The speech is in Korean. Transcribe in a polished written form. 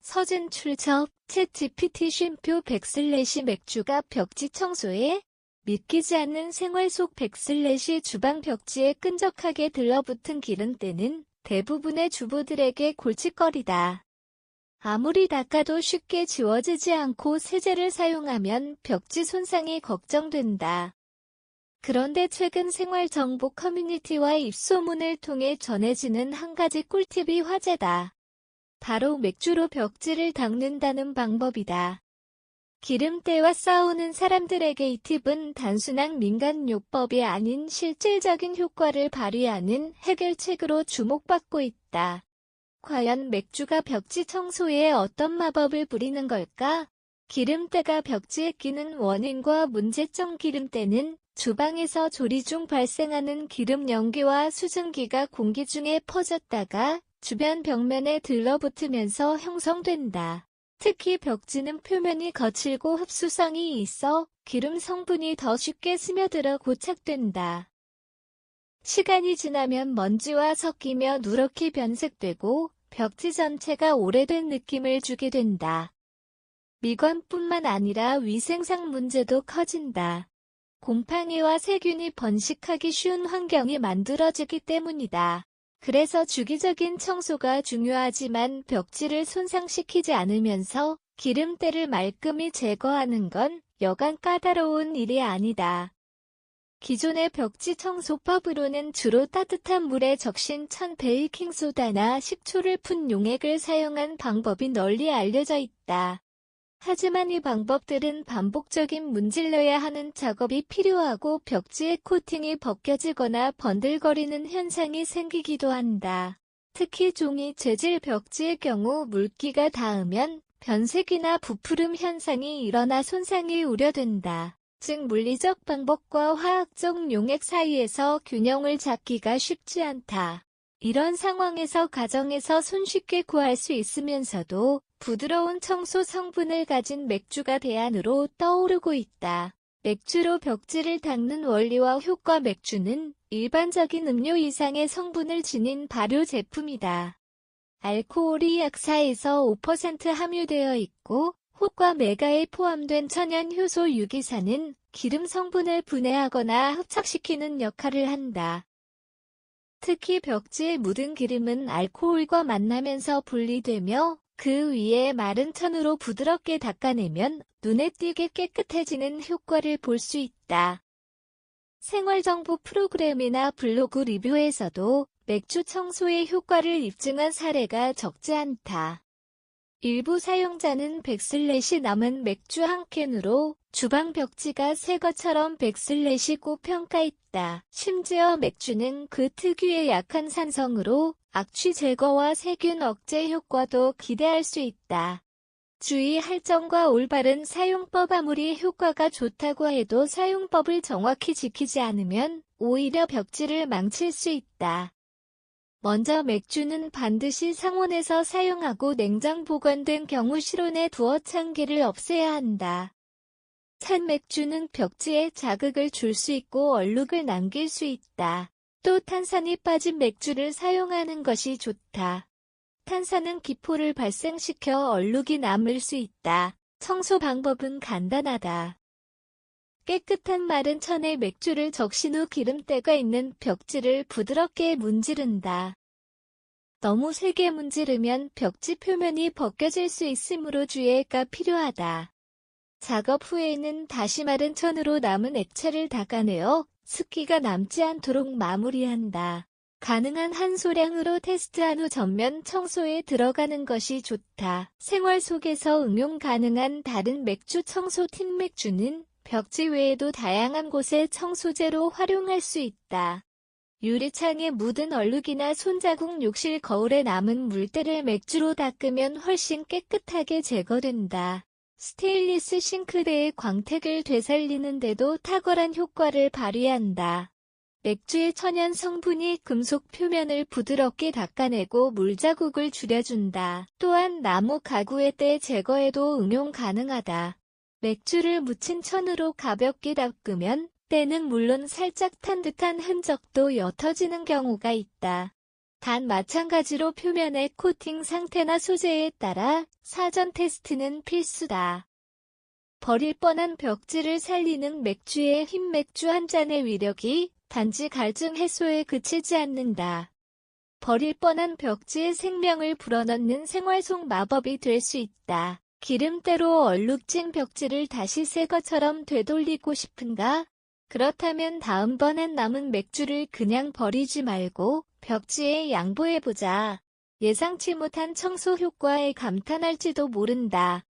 서진 출처 챗GPT 쉼표 맥주가 벽지 청소에 믿기지 않는 생활 속 주방 벽지에 끈적하게 들러붙은 기름때는 대부분의 주부들에게 골칫거리다. 아무리 닦아도 쉽게 지워지지 않고 세제를 사용하면 벽지 손상이 걱정된다. 그런데 최근 생활정보 커뮤니티와 입소문을 통해 전해지는 한 가지 꿀팁이 화제다. 바로 맥주로 벽지를 닦는다는 방법이다. 기름때와 싸우는 사람들에게 이 팁은 단순한 민간요법이 아닌 실질적인 효과를 발휘하는 해결책으로 주목받고 있다. 과연 맥주가 벽지 청소에 어떤 마법을 부리는 걸까? 기름때가 벽지에 끼는 원인과 문제점. 기름때는 주방에서 조리 중 발생하는 기름 연기와 수증기가 공기 중에 퍼졌다가 주변 벽면에 들러붙으면서 형성된다. 특히 벽지는 표면이 거칠고 흡수성이 있어 기름 성분이 더 쉽게 스며들어 고착된다. 시간이 지나면 먼지와 섞이며 누렇게 변색되고 벽지 전체가 오래된 느낌을 주게 된다. 미관뿐만 아니라 위생상 문제도 커진다. 곰팡이와 세균이 번식하기 쉬운 환경이 만들어지기 때문이다. 그래서 주기적인 청소가 중요하지만 벽지를 손상시키지 않으면서 기름때를 말끔히 제거하는 건 여간 까다로운 일이 아니다. 기존의 벽지 청소법으로는 주로 따뜻한 물에 적신 베이킹소다나 식초를 푼 용액을 사용한 방법이 널리 알려져 있다. 하지만 이 방법들은 반복적인 문질러야 하는 작업이 필요하고 벽지의 코팅이 벗겨지거나 번들거리는 현상이 생기기도 한다. 특히 종이 재질 벽지의 경우 물기가 닿으면 변색이나 부푸름 현상이 일어나 손상이 우려된다. 즉 물리적 방법과 화학적 용액 사이에서 균형을 잡기가 쉽지 않다. 이런 상황에서 가정에서 손쉽게 구할 수 있으면서도 부드러운 청소 성분을 가진 맥주가 대안으로 떠오르고 있다. 맥주로 벽지를 닦는 원리와 효과. 맥주는 일반적인 음료 이상의 성분을 지닌 발효 제품이다. 알코올이 약 4에서 5% 함유되어 있고 혹과 메가에 포함된 천연 효소 유기산은 기름 성분을 분해하거나 흡착시키는 역할을 한다. 특히 벽지에 묻은 기름은 알코올과 만나면서 분리되며 그 위에 마른 천으로 부드럽게 닦아내면 눈에 띄게 깨끗해지는 효과를 볼 수 있다. 생활정보 프로그램이나 블로그 리뷰에서도 맥주 청소의 효과를 입증한 사례가 적지 않다. 일부 사용자는 남은 맥주 한 캔으로 주방 벽지가 새 것처럼 고 평가했다. 심지어 맥주는 그 특유의 약한 산성으로 악취 제거와 세균 억제 효과도 기대할 수 있다. 주의할 점과 올바른 사용법. 아무리 효과가 좋다고 해도 사용법을 정확히 지키지 않으면 오히려 벽지를 망칠 수 있다. 먼저 맥주는 반드시 상온에서 사용하고 냉장 보관된 경우 실온에 두어 찬기를 없애야 한다. 찬 맥주는 벽지에 자극을 줄 수 있고 얼룩을 남길 수 있다. 또 탄산이 빠진 맥주를 사용하는 것이 좋다. 탄산은 기포를 발생시켜 얼룩이 남을 수 있다. 청소 방법은 간단하다. 깨끗한 마른 천에 맥주를 적신 후 기름때가 있는 벽지를 부드럽게 문지른다. 너무 세게 문지르면 벽지 표면이 벗겨질 수 있으므로 주의가 필요하다. 작업 후에는 다시 마른 천으로 남은 액체를 닦아내어 습기가 남지 않도록 마무리한다. 가능한 한 소량으로 테스트한 후 전면 청소에 들어가는 것이 좋다. 생활 속에서 응용 가능한 다른 맥주 청소 팁. 맥주는 벽지 외에도 다양한 곳에 청소제로 활용할 수 있다. 유리창에 묻은 얼룩이나 손자국, 욕실 거울에 남은 물때를 맥주로 닦으면 훨씬 깨끗하게 제거된다. 스테인리스 싱크대의 광택을 되살리는 데도 탁월한 효과를 발휘한다. 맥주의 천연 성분이 금속 표면을 부드럽게 닦아내고 물자국을 줄여준다. 또한 나무 가구의 때 제거에도 응용 가능하다. 맥주를 묻힌 천으로 가볍게 닦으면 때는 물론 살짝 탄 듯한 흔적도 옅어지는 경우가 있다. 단 마찬가지로 표면의 코팅 상태나 소재에 따라 사전 테스트는 필수다. 버릴 뻔한 벽지를 살리는 맥주의 흰 맥주 한 잔의 위력이 단지 갈증 해소에 그치지 않는다. 버릴 뻔한 벽지의 생명을 불어넣는 생활 속 마법이 될 수 있다. 기름때로 얼룩진 벽지를 다시 새 것처럼 되돌리고 싶은가? 그렇다면 다음번엔 남은 맥주를 그냥 버리지 말고 벽지에 양보해보자. 예상치 못한 청소 효과에 감탄할지도 모른다.